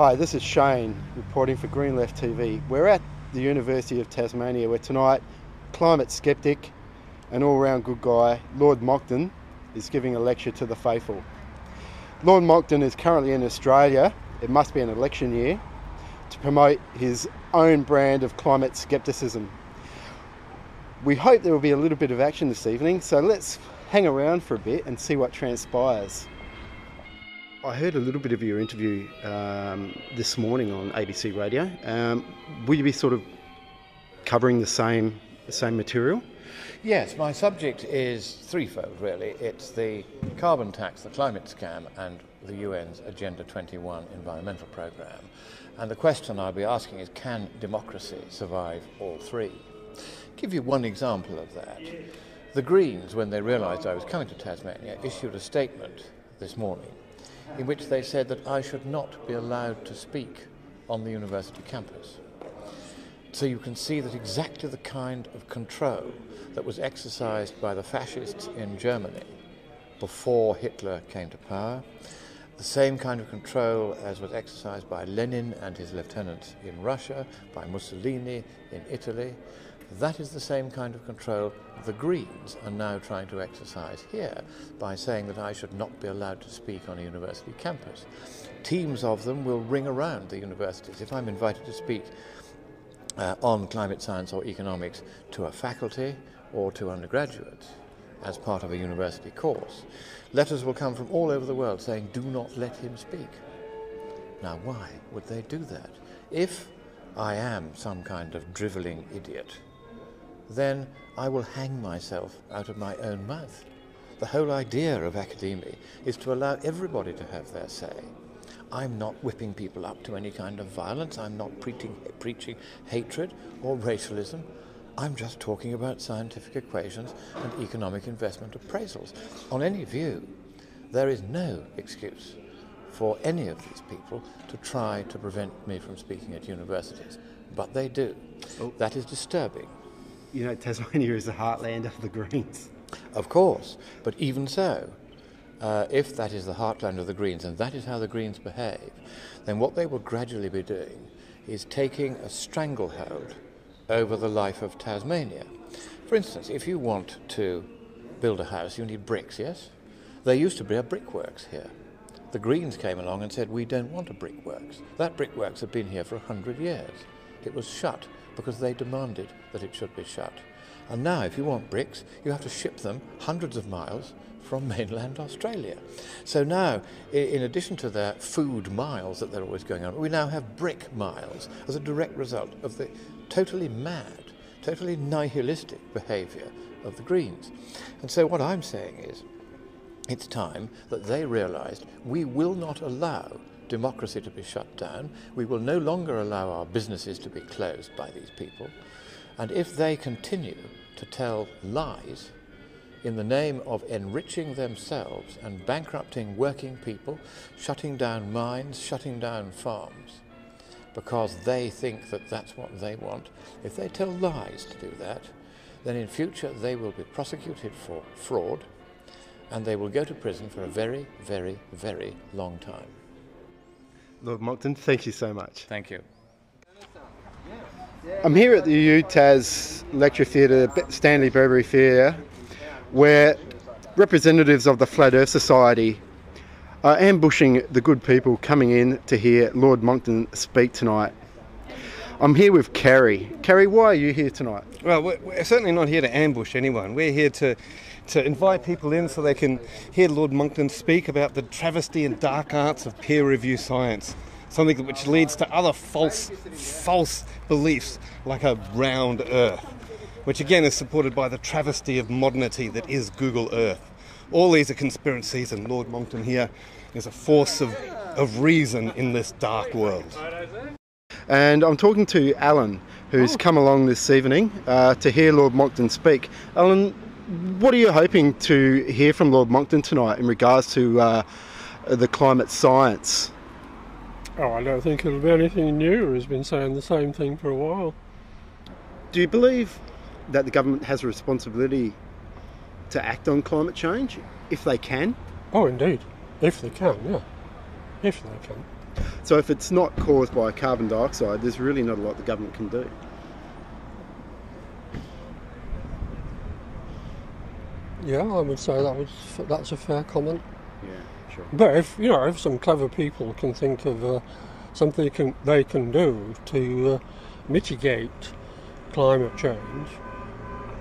Hi, this is Shane reporting for Green Left TV. We're at the University of Tasmania where tonight climate skeptic and all-round good guy Lord Monckton is giving a lecture to the faithful. Lord Monckton is currently in Australia, it must be an election year, to promote his own brand of climate skepticism. We hope there will be a little bit of action this evening, so let's hang around for a bit and see what transpires. I heard a little bit of your interview this morning on ABC Radio. Will you be sort of covering the same material? Yes, my subject is threefold really. It's the carbon tax, the climate scam, and the UN's Agenda 21 environmental programme. And the question I'll be asking is, can democracy survive all three? I'll give you one example of that. The Greens, when they realised I was coming to Tasmania, issued a statement this morning in which they said that I should not be allowed to speak on the university campus. So you can see that exactly the kind of control that was exercised by the fascists in Germany before Hitler came to power, the same kind of control as was exercised by Lenin and his lieutenants in Russia, by Mussolini in Italy, that is the same kind of control the Greens are now trying to exercise here by saying that I should not be allowed to speak on a university campus. Teams of them will ring around the universities. If I'm invited to speak on climate science or economics to a faculty or to undergraduates as part of a university course, letters will come from all over the world saying, do not let him speak. Now, why would they do that? If I am some kind of drivelling idiot, then I will hang myself out of my own mouth. The whole idea of academia is to allow everybody to have their say. I'm not whipping people up to any kind of violence. I'm not preaching hatred or racialism. I'm just talking about scientific equations and economic investment appraisals. On any view, there is no excuse for any of these people to try to prevent me from speaking at universities. But they do. Oh. That is disturbing. You know, Tasmania is the heartland of the Greens. Of course, but even so, if that is the heartland of the Greens, and that is how the Greens behave, then what they will gradually be doing is taking a stranglehold over the life of Tasmania. For instance, if you want to build a house, you need bricks, yes? There used to be a brickworks here. The Greens came along and said, we don't want a brickworks. That brickworks had been here for 100 years. It was shut because they demanded that it should be shut. And now, if you want bricks, you have to ship them hundreds of miles from mainland Australia. So now, in addition to their food miles that they're always going on, we now have brick miles as a direct result of the totally mad, totally nihilistic behaviour of the Greens. And so what I'm saying is, it's time that they realised we will not allow democracy to be shut down. We will no longer allow our businesses to be closed by these people. And if they continue to tell lies in the name of enriching themselves and bankrupting working people, shutting down mines, shutting down farms, because they think that that's what they want, if they tell lies to do that, then in future they will be prosecuted for fraud and they will go to prison for a very, very, very long time. Lord Monckton, thank you so much. Thank you. I'm here at the UTAS Lecture Theatre, Stanley Burberry Theatre, where representatives of the Flat Earth Society are ambushing the good people coming in to hear Lord Monckton speak tonight. I'm here with Carrie. Carrie, why are you here tonight? Well, we're certainly not here to ambush anyone. We're here to invite people in so they can hear Lord Monckton speak about the travesty and dark arts of peer review science, something which leads to other false beliefs like a round Earth, which again is supported by the travesty of modernity that is Google Earth. All these are conspiracies, and Lord Monckton here is a force of reason in this dark world. And I'm talking to Alan, who's come along this evening to hear Lord Monckton speak. Alan, what are you hoping to hear from Lord Monckton tonight in regards to the climate science? Oh, I don't think it'll be anything new. He's been saying the same thing for a while. Do you believe that the government has a responsibility to act on climate change, if they can? Oh, indeed. If they can, yeah. If they can. So if it's not caused by carbon dioxide, there's really not a lot the government can do. Yeah, I would say that's a fair comment. Yeah, sure. But if some clever people can think of something they can do to mitigate climate change,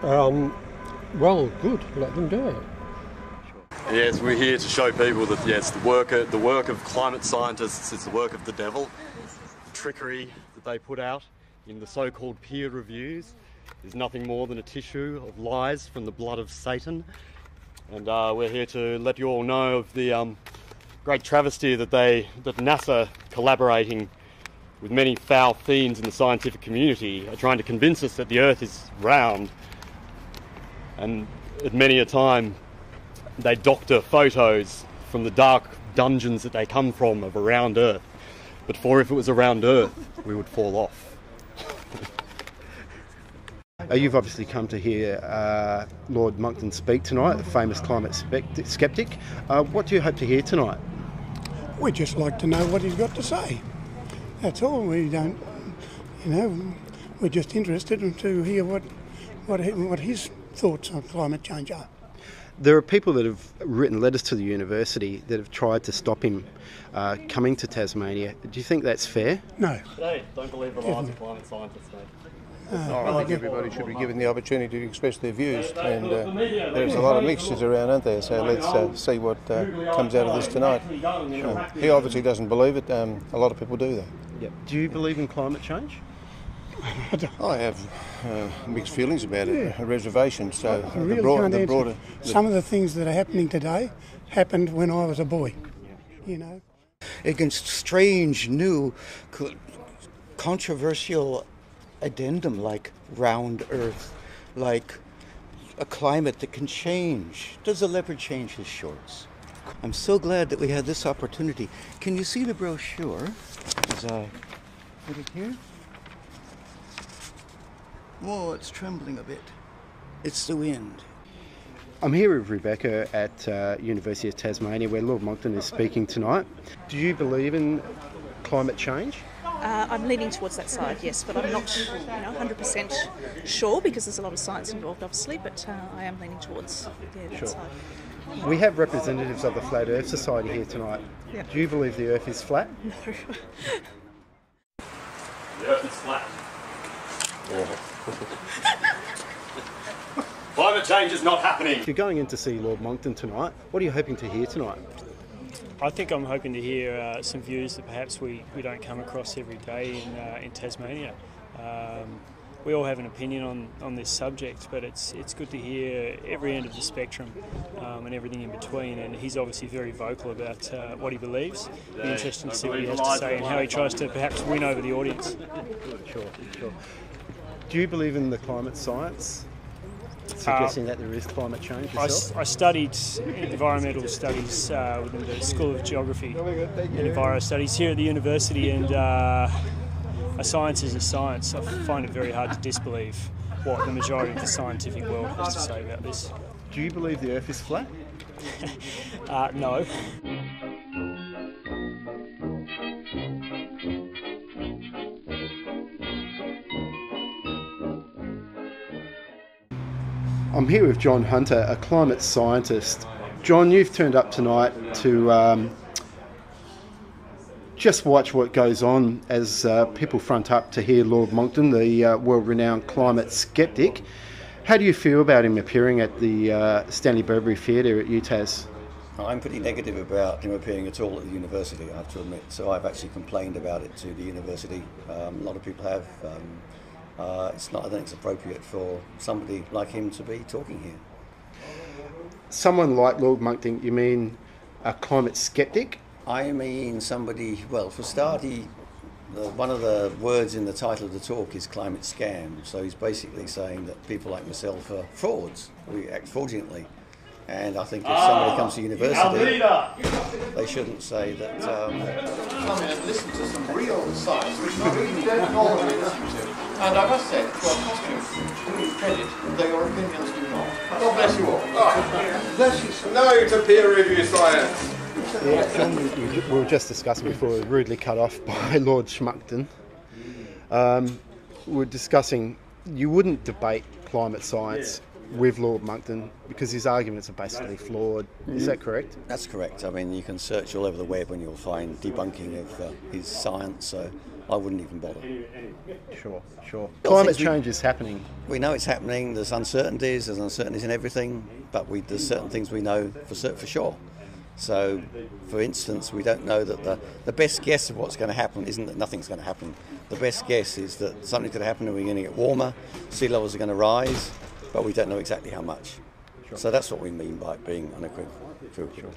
well, good, let them do it. Yes, we're here to show people that yes, the work of climate scientists is the work of the devil. The trickery that they put out in the so-called peer reviews is nothing more than a tissue of lies from the blood of Satan. And we're here to let you all know of the great travesty that NASA, collaborating with many foul fiends in the scientific community, are trying to convince us that the Earth is round. And at many a time, they doctor photos from the dark dungeons that they come from of a round Earth. But for if it was a round Earth, we would fall off. You've obviously come to hear Lord Monckton speak tonight, the famous climate skeptic. What do you hope to hear tonight? We'd just like to know what he's got to say. That's all. We don't, we're just interested to hear what his thoughts on climate change are. There are people that have written letters to the university that have tried to stop him coming to Tasmania. Do you think that's fair? No. Hey, don't believe the lies of climate scientists, mate. I think everybody should be given the opportunity to express their views, and there's a lot of mixtures around, aren't there? So let's see what comes out of this tonight. He obviously doesn't believe it. A lot of people do, though. Yep. Do you believe in climate change? I have mixed feelings about it, a reservation. So I really can't answer. Some of the things that are happening today happened when I was a boy. Against strange, new, controversial addendum like round Earth, like a climate that can change. Does a leopard change his shorts? I'm so glad that we had this opportunity. Can you see the brochure as I put it here? Oh, it's trembling a bit. It's the wind. I'm here with Rebecca at University of Tasmania, where Lord Monckton is speaking tonight. Do you believe in climate change? I'm leaning towards that side, yes, but I'm not 100% sure because there's a lot of science involved, obviously, but I am leaning towards that side. We have representatives of the Flat Earth Society here tonight. Yeah. Do you believe the Earth is flat? No. The Earth is flat. Climate change is not happening. If you're going in to see Lord Monckton tonight, what are you hoping to hear tonight? I think I'm hoping to hear some views that perhaps we don't come across every day in Tasmania. We all have an opinion on this subject, but it's good to hear every end of the spectrum and everything in between. And he's obviously very vocal about what he believes. It'll be interesting to see what he has to say and how he tries to perhaps win over the audience. Sure. Do you believe in the climate science? Suggesting that there is climate change yourself? I studied environmental studies within the School of Geography and Enviro Studies here at the university, and a science is a science. I find it very hard to disbelieve what the majority of the scientific world has to say about this. Do you believe the Earth is flat? No. I'm here with John Hunter, a climate scientist. John, you've turned up tonight to just watch what goes on as people front up to hear Lord Monckton, the world-renowned climate skeptic. How do you feel about him appearing at the Stanley Burberry Theatre at UTAS? I'm pretty negative about him appearing at all at the university, I have to admit. So I've actually complained about it to the university. A lot of people have. I don't think it's appropriate for somebody like him to be talking here. Someone like Lord Monckton, you mean a climate skeptic? I mean somebody, well, for a start, one of the words in the title of the talk is climate scam. So he's basically saying that people like myself are frauds, we act fraudulently. And I think if somebody comes to university, they shouldn't say that... come in and listen to some real science, which we don't normally listen to. And I must say, to our costumes, credit, though your opinions do not. God bless you all. Bless you. No to peer review science. Yeah, John, we were just discussing before we were rudely cut off by Lord Monckton. We were discussing you wouldn't debate climate science with Lord Monckton because his arguments are basically flawed. Is that correct? That's correct. I mean, you can search all over the web and you'll find debunking of his science, so I wouldn't even bother. Sure. Climate change is happening. We know it's happening. There's uncertainties in everything, but there's certain things we know for sure. So, for instance, we don't know that the best guess of what's going to happen isn't that nothing's going to happen. The best guess is that something's going to happen and we're going to get warmer, sea levels are going to rise, but we don't know exactly how much. Sure. So that's what we mean by it being unequivocal. Sure.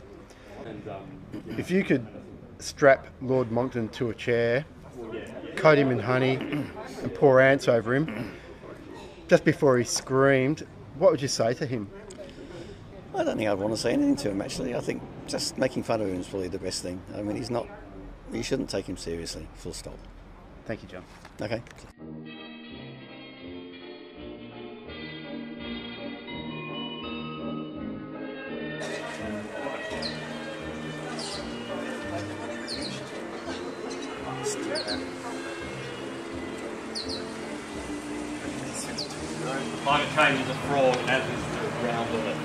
If you could strap Lord Monckton to a chair, coat him in honey and pour ants over him, just before he screamed, what would you say to him? I don't think I'd want to say anything to him, actually. I think just making fun of him is probably the best thing. I mean, you shouldn't take him seriously, full stop. Thank you, John. Okay. Climate change is a fraud, as is the round Earth.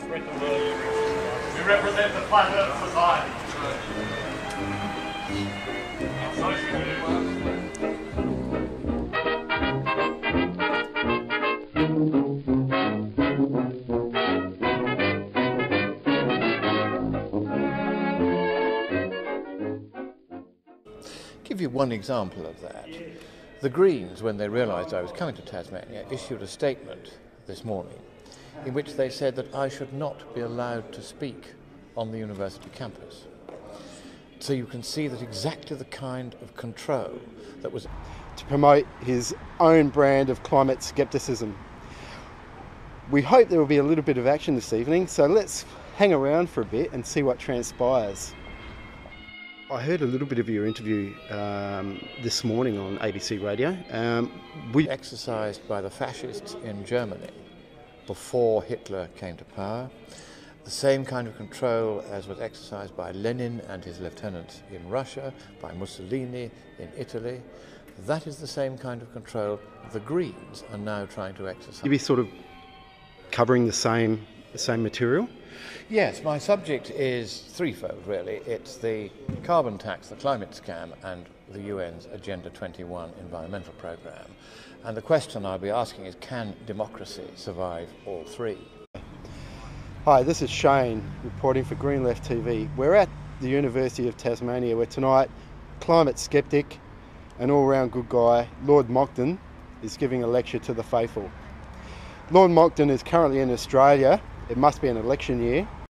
We represent the flat Earth society. Give you one example of that. The Greens, when they realised I was coming to Tasmania, issued a statement this morning in which they said that I should not be allowed to speak on the university campus. So you can see that exactly the kind of control that was to promote his own brand of climate scepticism. We hope there will be a little bit of action this evening, so let's hang around for a bit and see what transpires. I heard a little bit of your interview this morning on ABC Radio. We exercised by the fascists in Germany before Hitler came to power. The same kind of control as was exercised by Lenin and his lieutenants in Russia, by Mussolini in Italy. That is the same kind of control the Greens are now trying to exercise. You'll be sort of covering the same material? Yes, my subject is threefold, really. It's the carbon tax, the climate scam, and the UN's Agenda 21 environmental programme. And the question I'll be asking is, can democracy survive all three? Hi, this is Shane reporting for Green Left TV. We're at the University of Tasmania where tonight climate skeptic and all-round good guy Lord Monckton is giving a lecture to the faithful. Lord Monckton is currently in Australia. It must be an election year.